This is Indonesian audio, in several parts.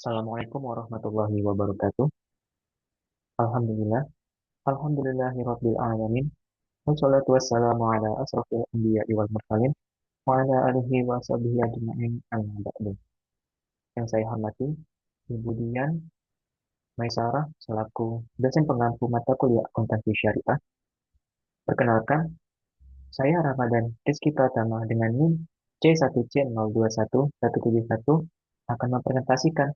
Assalamualaikum warahmatullahi wabarakatuh. Alhamdulillah, alhamdulillahirabbil alamin. Wassalatu wassalamu ala asrofil anbiya'i wal mursalin wa ala alihi wa sahbihi ajma'in amma ba'du. Yang saya hormati Ibu Dian Maisarah selaku dosen pengampu mata kuliah akuntansi syariah. Perkenalkan, saya Ramadan Rizky Pratama dengan NIM C1C021171 akan mempresentasikan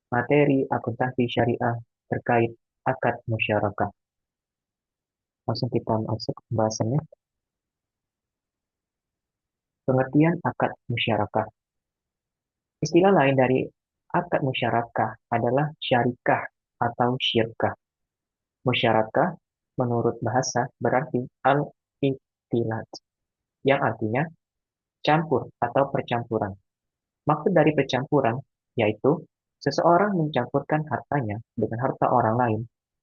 materi akuntansi syariah terkait akad musyarakah. Langsung kita masuk ke pembahasannya. Pengertian akad musyarakah. Istilah lain dari akad musyarakah adalah syarikah atau syirkah. Musyarakah menurut bahasa berarti al-ikhtilat, yang artinya campur atau percampuran. Maksud dari percampuran yaitu seseorang mencampurkan hartanya dengan harta orang lain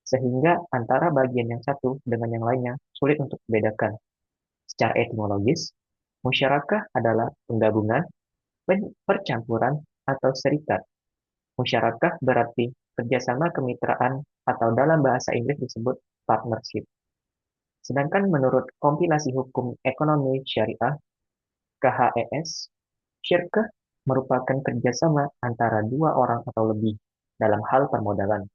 sehingga antara bagian yang satu dengan yang lainnya sulit untuk dibedakan. Secara etimologis, musyarakah adalah penggabungan, percampuran, atau serikat. Musyarakah berarti kerjasama kemitraan atau dalam bahasa Inggris disebut partnership. Sedangkan menurut kompilasi hukum ekonomi syariah (KHES), syirkah merupakan kerjasama antara dua orang atau lebih dalam hal permodalan,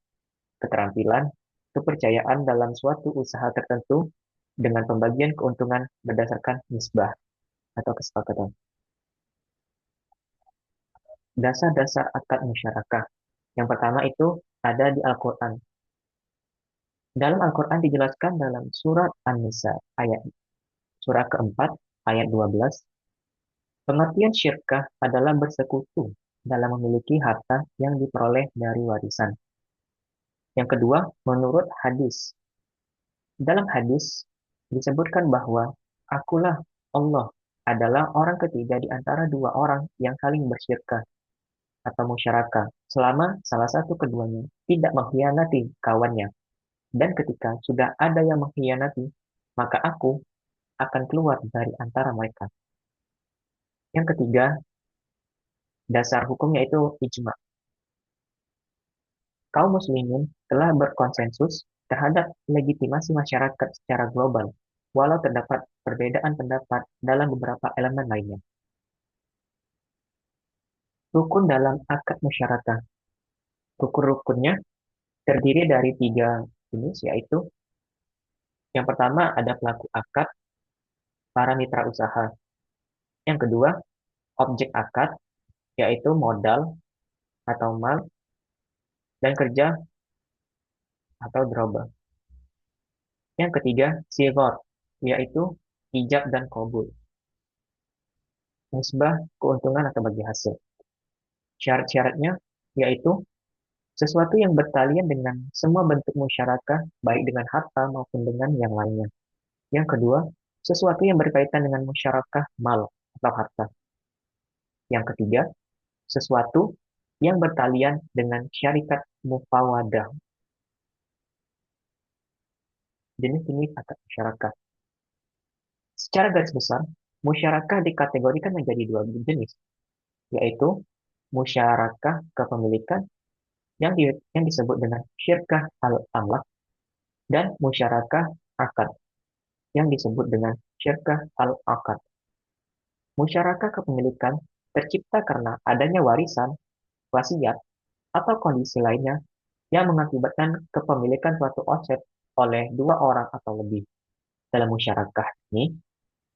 keterampilan, kepercayaan dalam suatu usaha tertentu dengan pembagian keuntungan berdasarkan nisbah atau kesepakatan. Dasar-dasar akad musyarakah. Yang pertama itu ada di Al-Quran. Dalam Al-Quran dijelaskan dalam surat An-Nisa ayat surah keempat ayat 12, pengertian syirkah adalah bersekutu dalam memiliki harta yang diperoleh dari warisan. Yang kedua, menurut hadis. Dalam hadis disebutkan bahwa akulah Allah adalah orang ketiga di antara dua orang yang saling bersyirkah atau musyarakah selama salah satu keduanya tidak mengkhianati kawannya. Dan ketika sudah ada yang mengkhianati, maka aku akan keluar dari antara mereka. Yang ketiga, dasar hukumnya itu ijma. Kaum muslimin telah berkonsensus terhadap legitimasi masyarakat secara global, walau terdapat perbedaan pendapat dalam beberapa elemen lainnya. Rukun dalam akad musyarakah. Rukun-rukunnya terdiri dari tiga jenis, yaitu yang pertama ada pelaku akad, para mitra usaha. Yang kedua, objek akad, yaitu modal atau mal, dan kerja atau droba. Yang ketiga, sighar, yaitu ijab dan qabul, nisbah, keuntungan atau bagi hasil. Syarat-syaratnya yaitu sesuatu yang bertalian dengan semua bentuk musyarakah, baik dengan harta maupun dengan yang lainnya. Yang kedua, sesuatu yang berkaitan dengan musyarakah mal atau harta. Yang ketiga, sesuatu yang bertalian dengan syarikat mufawadah. Jenis-jenis akad musyarakah. Secara garis besar, musyarakah dikategorikan menjadi dua jenis, yaitu musyarakah kepemilikan yang disebut dengan syirkah al-amlak dan musyarakah akad yang disebut dengan syirkah al-akad. Musyarakah kepemilikan tercipta karena adanya warisan, wasiat, atau kondisi lainnya yang mengakibatkan kepemilikan suatu aset oleh dua orang atau lebih. Dalam musyarakah ini,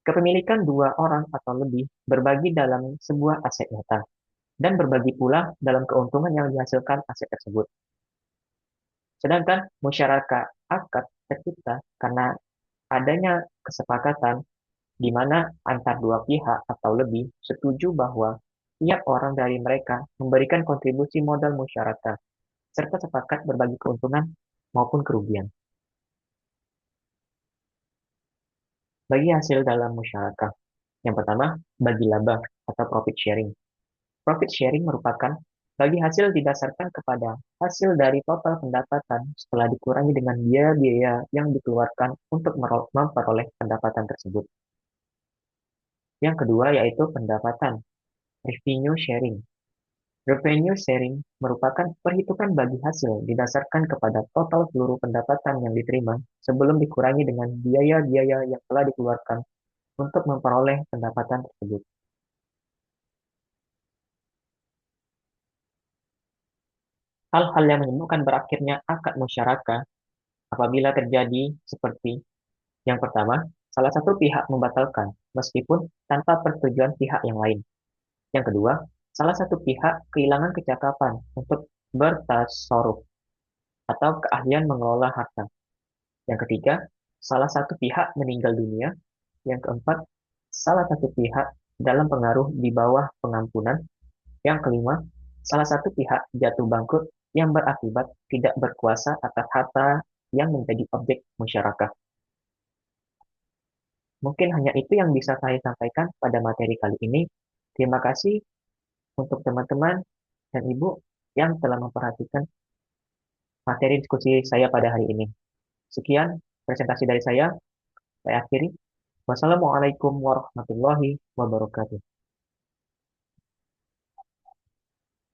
kepemilikan dua orang atau lebih berbagi dalam sebuah aset nyata dan berbagi pula dalam keuntungan yang dihasilkan aset tersebut. Sedangkan musyarakah akad tercipta karena adanya kesepakatan di mana antar dua pihak atau lebih setuju bahwa tiap orang dari mereka memberikan kontribusi modal musyarakah serta sepakat berbagi keuntungan maupun kerugian. Bagi hasil dalam musyarakah. Yang pertama, bagi laba atau profit sharing. Profit sharing merupakan bagi hasil didasarkan kepada hasil dari total pendapatan setelah dikurangi dengan biaya-biaya yang dikeluarkan untuk memperoleh pendapatan tersebut. Yang kedua yaitu pendapatan, revenue sharing. Revenue sharing merupakan perhitungan bagi hasil didasarkan kepada total seluruh pendapatan yang diterima sebelum dikurangi dengan biaya-biaya yang telah dikeluarkan untuk memperoleh pendapatan tersebut. Hal-hal yang menyebabkan berakhirnya akad musyarakah apabila terjadi seperti yang pertama, salah satu pihak membatalkan meskipun tanpa persetujuan pihak yang lain. Yang kedua, salah satu pihak kehilangan kecakapan untuk bertasarruf atau keahlian mengelola harta. Yang ketiga, salah satu pihak meninggal dunia. Yang keempat, salah satu pihak dalam pengaruh di bawah pengampunan. Yang kelima, salah satu pihak jatuh bangkrut yang berakibat tidak berkuasa atas harta yang menjadi objek musyarakah. Mungkin hanya itu yang bisa saya sampaikan pada materi kali ini. Terima kasih untuk teman-teman dan Ibu yang telah memperhatikan materi diskusi saya pada hari ini. Sekian presentasi dari saya akhiri. Wassalamualaikum warahmatullahi wabarakatuh.